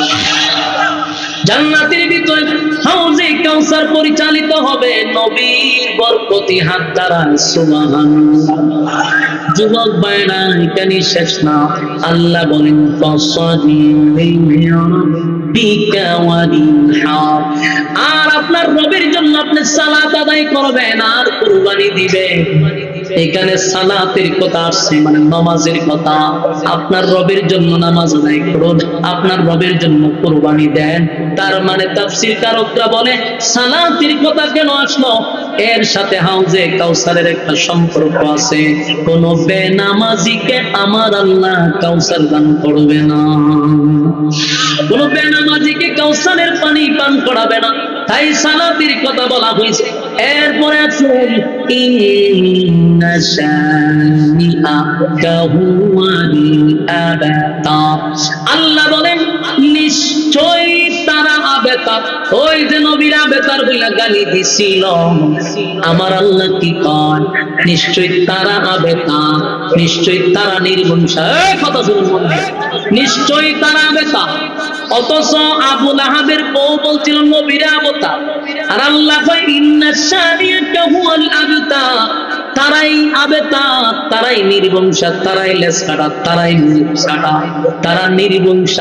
জান্নাতের ভিতরে হাউজে কাউসার পরিচালিত হবে নবীর বরকতি হাত দ্বারা। সুবহানাল্লাহ। যুবক ভাইরা, এখানে শেষ না। আল্লাহ বলেন আর আপনার রবের জন্য আপনি সালাত আদায় করবেন আর কুরবানি দিবেন। এখানে সালাতের কথা আসছে, মানে নামাজের কথা। আপনার রবের জন্য নামাজ আদায় করুন, আপনার রবের জন্য কুরবানি দেন। তার মানে তাফসীরকারকরা বলে সালাতের কথা কেন আসলো, এর সাথে হাউজে কাউসারের একটা সম্পর্ক আছে। কোন বেনামাজিকে আমার আল্লাহ কাউসার দান করবে না, কোন বেনামাজিকে কাউসারের পানি পান করাবে না, তাই সালাতের কথা বলা হয়েছে। এরপরে আছে ইন্না শানিআকা হুয়াল আবতার। আল্লাহ বলেন নিশ্চয়ই তারা আবেতার। ওই যে নবীরা আবেতার বইলা গালি দিছিল, আমার আল্লাহ কি কয়, নিশ্চয়ই তারা আবেতার, নিশ্চয়ই তারা নির্বংশ। এই কথা শুনুন, নিশ্চয়ই তারা আবেতার। অথচ আবু লাহাবের বউ বলছিল নবীরা আবেতার, আর আল্লাহ কয় ইন্না শানিআকা হুয়াল আবতার। তারাই আবেতার, তারাই নির্বংশ, তারাই লেজ কাটা, তারাই মুখ কাটা, তারা নির্বংশ।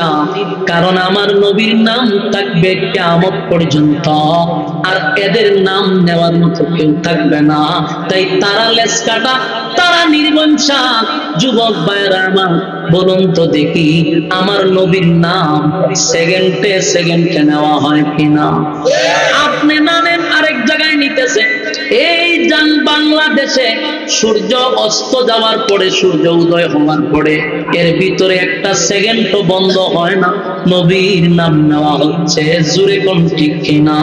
কারণ আমার নবীর নাম থাকবে কিয়ামত পর্যন্ত, আর এদের নাম নেওয়ার মতো কেউ থাকবে না। তাই তারা লেজ কাটা, তারা নির্বংশ। যুবক ভাইরা আমার, বলুন তো দেখি আমার নবীর নাম সেকেন্ডে সেকেন্ডে নেওয়া হয় কিনা? আপনি না নেন, আরেক জায়গায় নিতেছে। এই বাংলাদেশে সূর্য অস্ত যাওয়ার পরে, সূর্য উদয় হওয়ার পরে এর ভিতরে একটা সেকেন্ডও বন্ধ হয় না, নবীর নাম নেওয়া হচ্ছে। জোরে কোন ঠিক কিনা?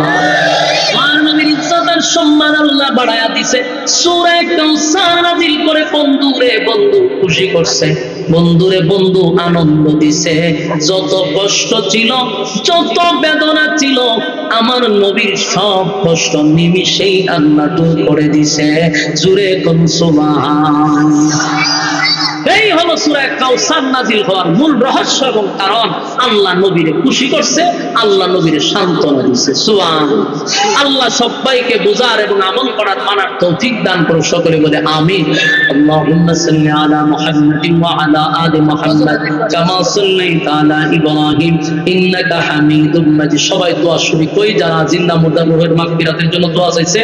নবীর ইজ্জতের সম্মান আল্লাহ বাড়ায়া দিছে। সূরা কাউসার নাযিল করে বন্ধুরে বন্ধু খুশি করছে, বন্ধুরে বন্ধু আনন্দ দিছে। যত কষ্ট ছিল, যত বেদনা ছিল, আমার নবীর সব কষ্ট নিমিষেই আল্লাহ দূর করে দিছে। জোরে কোন সুবহানাল্লাহ। এই হলো সূরা কাউসার নাযিল হওয়ার মূল রহস্য এবং কারণ। আল্লাহ নবীরে খুশি করছে, আল্লাহ নবীরে সান্ত্বনা দিচ্ছে। সুবহানাল্লাহ। আল্লাহ সবাইকে বুঝার এবং আমল করার মানার তৌফিক দান করুন। সকলে বলে আমিন। আল্লাহুম্মা সাল্লি আলা মুহাম্মাদিন ওয়া আলা আলি মুহাম্মাদ কামা সাল্লাইতা আলা ইব্রাহিম ইন্নাকা হামিদুম মাজিদ। সবাই দোয়া শুরু করি, যারা জিন্দা মুর্দা রূহের মাগফিরাতের জন্য দোয়া চাইছে।